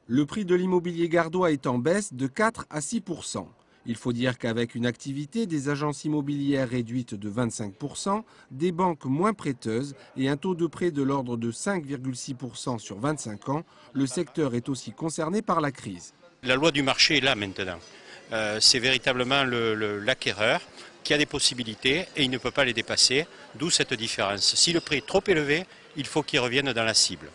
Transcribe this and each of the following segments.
Le prix de l'immobilier gardois est en baisse de 4 à 6%. Il faut dire qu'avec une activité des agences immobilières réduite de 25%, des banques moins prêteuses et un taux de prêt de l'ordre de 5,6% sur 25 ans, le secteur est aussi concerné par la crise. La loi du marché est là maintenant. C'est véritablement l'acquéreur qui a des possibilités et il ne peut pas les dépasser, d'où cette différence. Si le prix est trop élevé, il faut qu'il revienne dans la cible.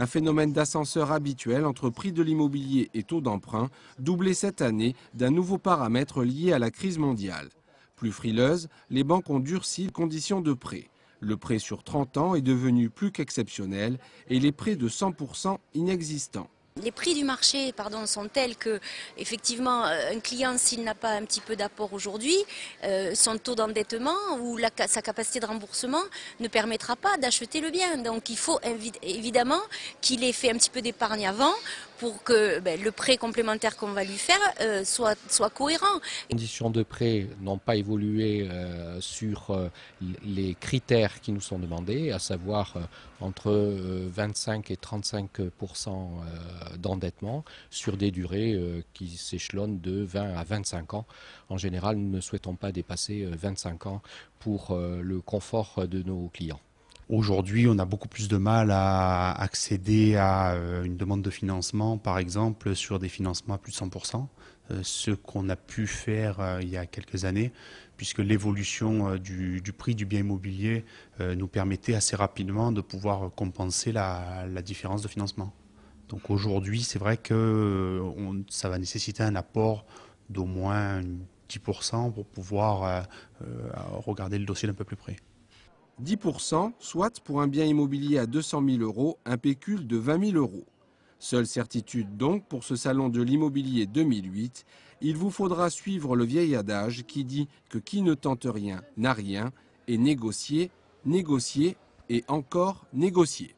Un phénomène d'ascenseur habituel entre prix de l'immobilier et taux d'emprunt, doublé cette année d'un nouveau paramètre lié à la crise mondiale. Plus frileuses, les banques ont durci les conditions de prêt. Le prêt sur 30 ans est devenu plus qu'exceptionnel et les prêts de 100% inexistants. Les prix du marché sont tels que, effectivement, un client, s'il n'a pas un petit peu d'apport aujourd'hui, son taux d'endettement ou sa capacité de remboursement ne permettra pas d'acheter le bien. Donc il faut évidemment qu'il ait fait un petit peu d'épargne avant pour que le prêt complémentaire qu'on va lui faire soit cohérent. Les conditions de prêt n'ont pas évolué sur les critères qui nous sont demandés, à savoir entre 25 et 35% d'endettement sur des durées qui s'échelonnent de 20 à 25 ans. En général, nous ne souhaitons pas dépasser 25 ans pour le confort de nos clients. Aujourd'hui, on a beaucoup plus de mal à accéder à une demande de financement, par exemple, sur des financements à plus de 100%, ce qu'on a pu faire il y a quelques années, puisque l'évolution du prix du bien immobilier nous permettait assez rapidement de pouvoir compenser la différence de financement. Donc aujourd'hui, c'est vrai que ça va nécessiter un apport d'au moins 10% pour pouvoir regarder le dossier d'un peu plus près. 10%, soit pour un bien immobilier à 200 000 euros, un pécule de 20 000 euros. Seule certitude donc pour ce salon de l'immobilier 2008, il vous faudra suivre le vieil adage qui dit que qui ne tente rien n'a rien et négocier, négocier et encore négocier.